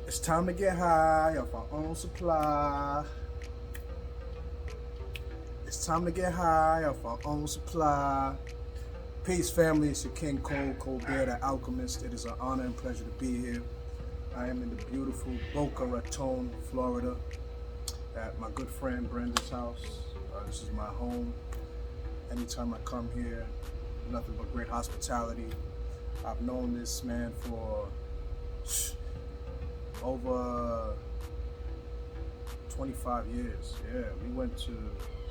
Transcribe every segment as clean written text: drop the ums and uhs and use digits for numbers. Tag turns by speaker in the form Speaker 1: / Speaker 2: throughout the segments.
Speaker 1: It's time to get high off our own supply. It's time to get high off our own supply. Peace, family. It's your King Cole, Colbert, the Alchemist. It is an honor and pleasure to be here. I am in the beautiful Boca Raton, Florida, at my good friend Brenda's house. This is my home. Anytime I come here, nothing but great hospitality. I've known this man for over 25 years. Yeah, we went to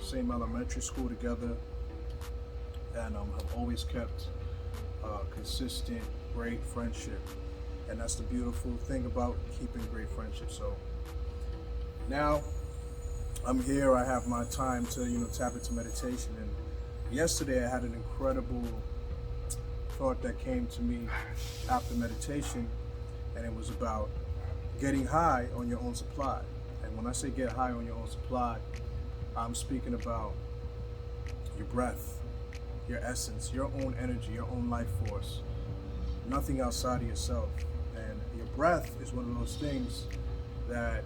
Speaker 1: same elementary school together, and have always kept consistent, great friendship. And that's the beautiful thing about keeping great friendship. So now I'm here. I have my time to tap into meditation. And yesterday I had an incredible thought that came to me after meditation, and it was about getting high on your own supply. And when I say get high on your own supply, I'm speaking about your breath, your essence, your own energy, your own life force, nothing outside of yourself. And your breath is one of those things that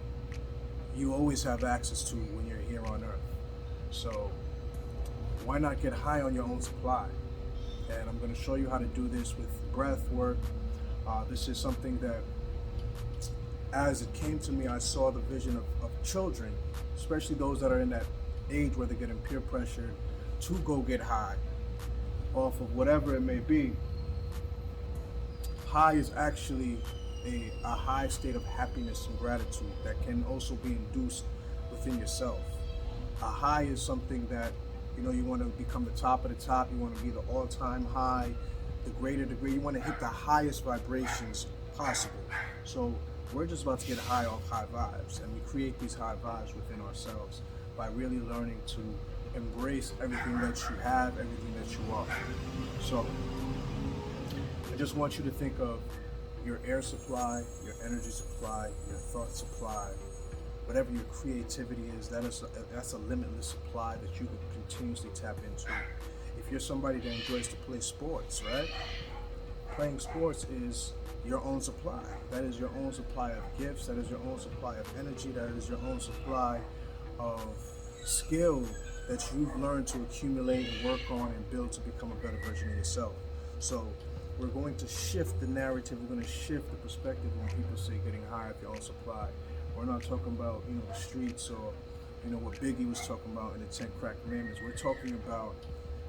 Speaker 1: you always have access to when you're here on earth. So why not get high on your own supply? And I'm going to show you how to do this with breath work. This is something that, as it came to me, I saw the vision of children, especially those that are in that age where they're getting peer pressured to go get high off of whatever it may be. High is actually a high state of happiness and gratitude that can also be induced within yourself. A high is something that, you want to become the top of the top, you want to be the all-time high, the greater degree, you want to hit the highest vibrations possible. So we're just about to get high off high vibes, and we create these high vibes within ourselves by really learning to embrace everything that you have, everything that you are. So I just want you to think of your air supply, your energy supply, your thought supply, whatever your creativity is. That's a limitless supply that you can continuously tap into. If you're somebody that enjoys to play sports, right? Playing sports is your own supply. That is your own supply of gifts. That is your own supply of energy. That is your own supply of skill that you've learned to accumulate and work on and build to become a better version of yourself. So we're going to shift the narrative. We're going to shift the perspective when people say getting high off your own supply. We're not talking about the streets or what Biggie was talking about in the 10 Crack Commandments. We're talking about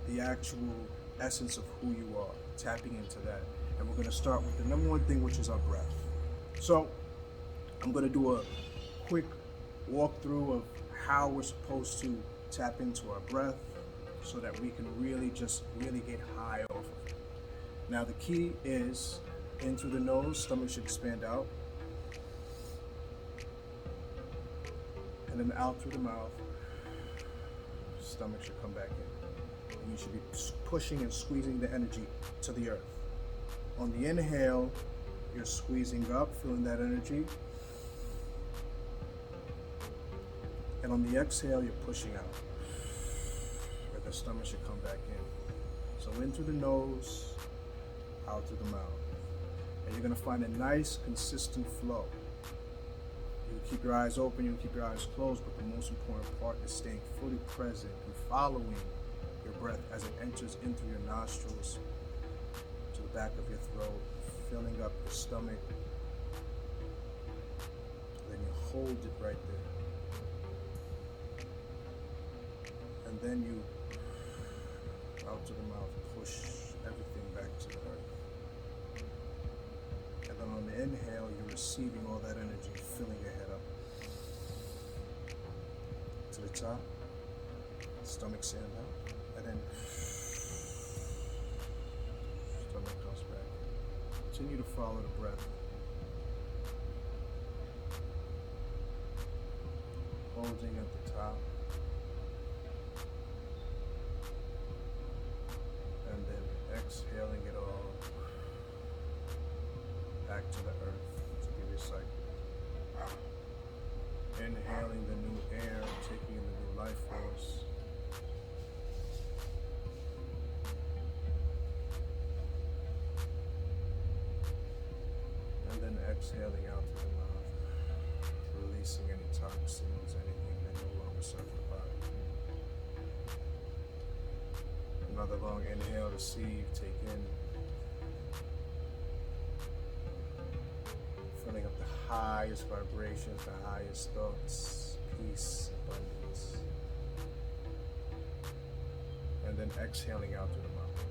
Speaker 1: the actual essence of who you are, tapping into that. And we're going to start with the number one thing, which is our breath. So I'm going to do a quick walkthrough of how we're supposed to tap into our breath so that we can really get high off of it. Now the key is in through the nose, stomach should expand out, and then out through the mouth, stomach should come back in. And you should be pushing and squeezing the energy to the earth. On the inhale, you're squeezing up, feeling that energy. And on the exhale, you're pushing out, where the stomach should come back in. So in through the nose, out through the mouth. And you're gonna find a nice, consistent flow. You can keep your eyes open, you can keep your eyes closed, but the most important part is staying fully present and following your breath as it enters in through your nostrils to the back of your throat, filling up your stomach. Then you hold it right there. And then you, out to the mouth, push everything back to the earth. And then on the inhale, you're receiving all that energy, filling your head up to the top, stomach sand out, and then stomach comes back. Continue to follow the breath. Holding at the top. And then exhaling it all back to the earth to be recycled. Inhaling the new air, taking in the new life force. And then exhaling out through the mouth. yourself the body. Another long inhale, receive, take in. Filling up the highest vibrations, the highest thoughts, peace, abundance. And then exhaling out through the mouth.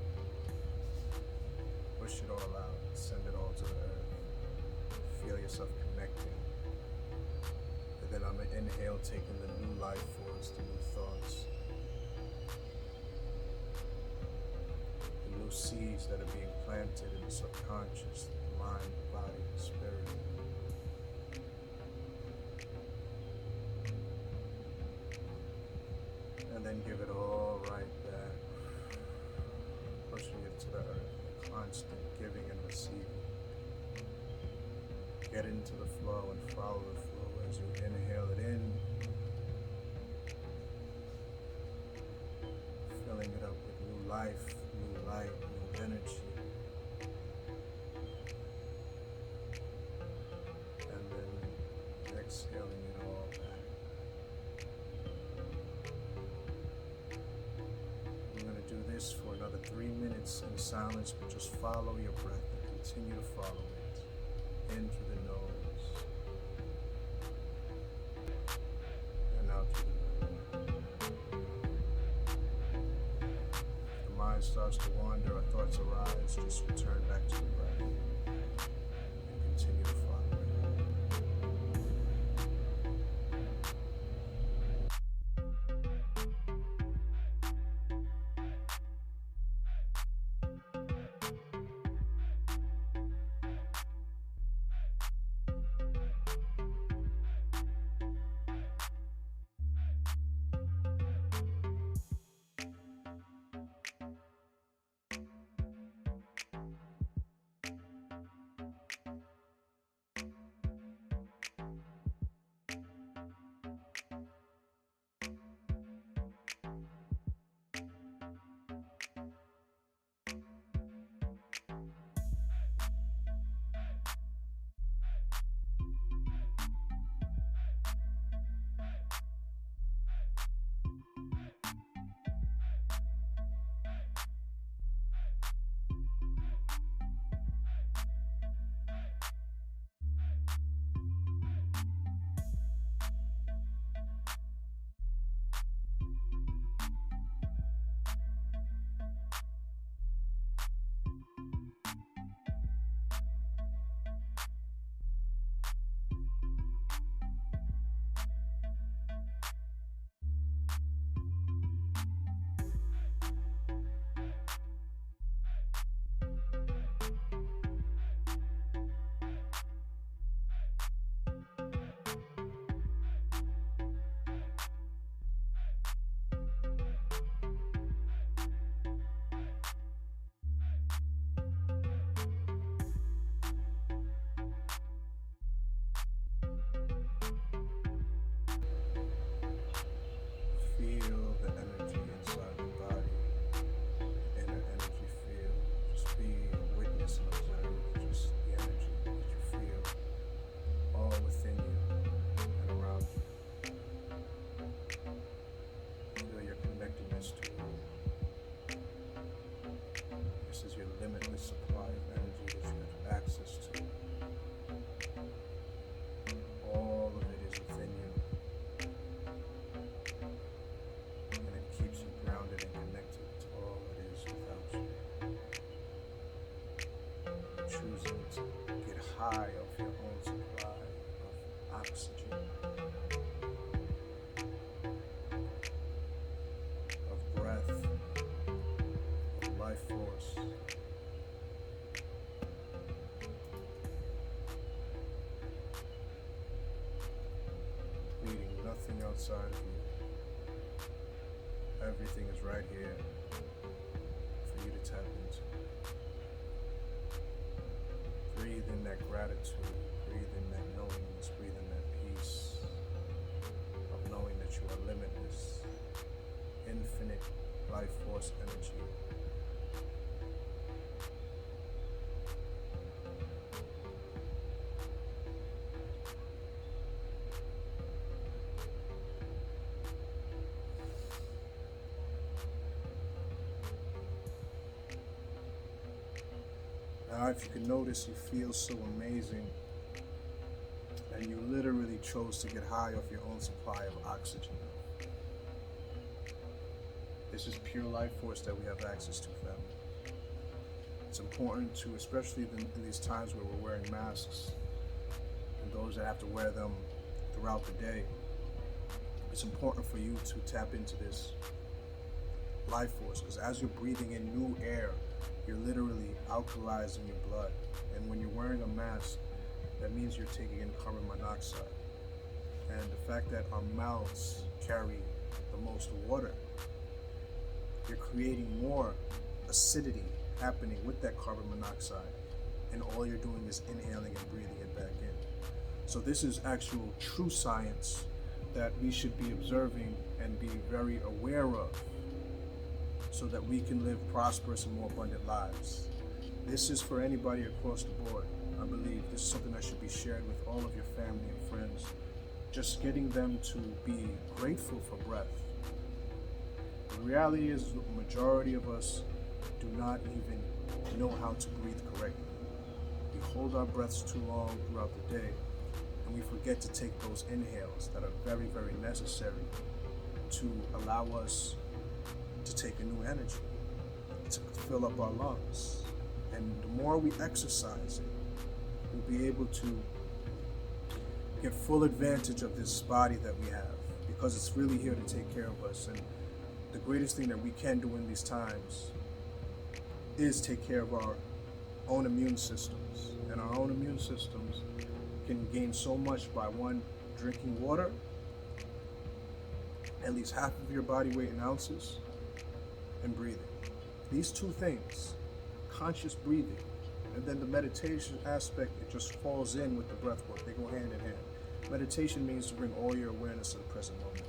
Speaker 1: Push it all out, send it all to the earth. Feel yourself connecting. And then on the inhale, taking the new life force, the new thoughts. The new seeds that are being planted in the subconscious, the mind, the body, the spirit. And then give it all right back, pushing it to the earth, constant giving and receiving. Get into the flow and follow the flow as you inhale it in, filling it up with new life, new light, new energy. And then exhaling it all back. Do this for another 3 minutes in silence, but just follow your breath and continue to follow it in through the nose and out through the mouth. If the mind starts to wander or thoughts arise, just return back to the breath and continue to follow it. Feel the energy inside the body, inner energy field. Just be a witness and observe just the energy that you feel all within you and around you. Feel your connectedness to it. This is your limitless supply of energy that you have access to. All of it is within you. Keeps you grounded and connected to all that is without you. Choosing to get high off your own supply of oxygen, of breath, of life force. Needing nothing outside of you. Everything is right here for you to tap into. Breathe in that gratitude, breathe in that knowingness, breathe in that peace of knowing that you are limitless, infinite life force energy. Now, if you can notice, you feel so amazing, and you literally chose to get high off your own supply of oxygen. This is pure life force that we have access to, family. It's important to, especially in these times where we're wearing masks, and those that have to wear them throughout the day, it's important for you to tap into this life force, because as you're breathing in new air, you're literally alkalizing your blood. And when you're wearing a mask, that means you're taking in carbon monoxide. And the fact that our mouths carry the most water, you're creating more acidity happening with that carbon monoxide, and all you're doing is inhaling and breathing it back in. So this is actual true science that we should be observing and be very aware of, so that we can live prosperous and more abundant lives. This is for anybody across the board. I believe this is something that should be shared with all of your family and friends. Just getting them to be grateful for breath. The reality is the majority of us do not even know how to breathe correctly. We hold our breaths too long throughout the day, and we forget to take those inhales that are very, very necessary to allow us to take a new energy, to fill up our lungs. And the more we exercise it, we'll be able to get full advantage of this body that we have, because it's really here to take care of us. And the greatest thing that we can do in these times is take care of our own immune systems. And our own immune systems can gain so much by, one, drinking water, at least half of your body weight in ounces, and breathing. These two things, conscious breathing, and then the meditation aspect, it just falls in with the breath work. They go hand in hand. Meditation means to bring all your awareness to the present moment.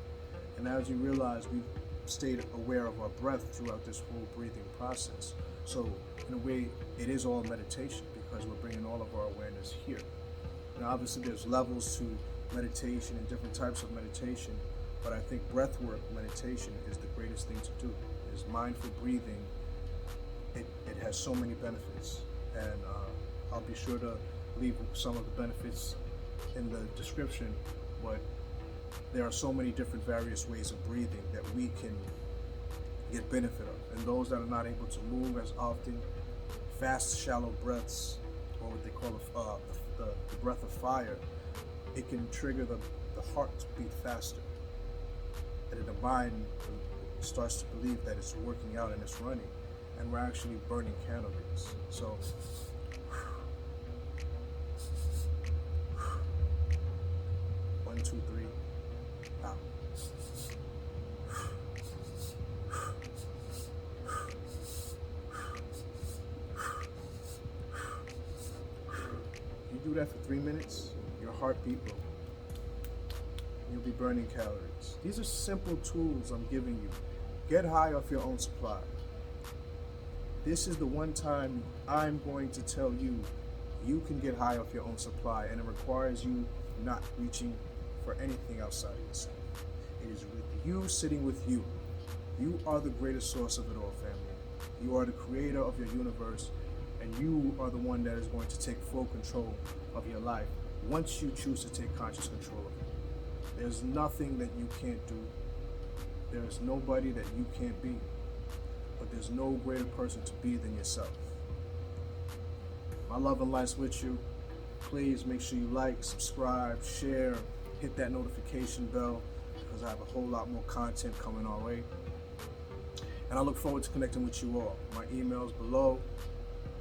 Speaker 1: And as you realize, we've stayed aware of our breath throughout this whole breathing process. So in a way, it is all meditation, because we're bringing all of our awareness here. Now, obviously there's levels to meditation and different types of meditation, but I think breath work meditation is the greatest thing to do. Is mindful breathing. It has so many benefits, and I'll be sure to leave some of the benefits in the description, but there are so many different various ways of breathing that we can get benefit of. And those that are not able to move as often, fast, shallow breaths, or what they call the breath of fire, it can trigger the heart to beat faster. And the mind starts to believe that it's working out and it's running, and we're actually burning calories. So one, two, three, out. You do that for 3 minutes, your heartbeat will, you'll be burning calories. These are simple tools I'm giving you. Get high off your own supply. This is the one time I'm going to tell you you can get high off your own supply, and it requires you not reaching for anything outside of yourself. It is with you, sitting with you. You are the greatest source of it all, family. You are the creator of your universe, and you are the one that is going to take full control of your life once you choose to take conscious control of it. There's nothing that you can't do. There is nobody that you can't be. But there's no greater person to be than yourself. My love and light's with you. Please make sure you like, subscribe, share, hit that notification bell, because I have a whole lot more content coming our way. And I look forward to connecting with you all. My email's below,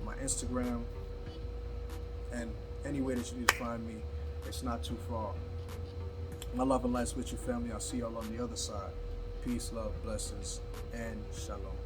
Speaker 1: my Instagram, and any way that you need to find me, it's not too far. My love and light's with you, family. I'll see y'all on the other side. Peace, love, blessings, and shalom.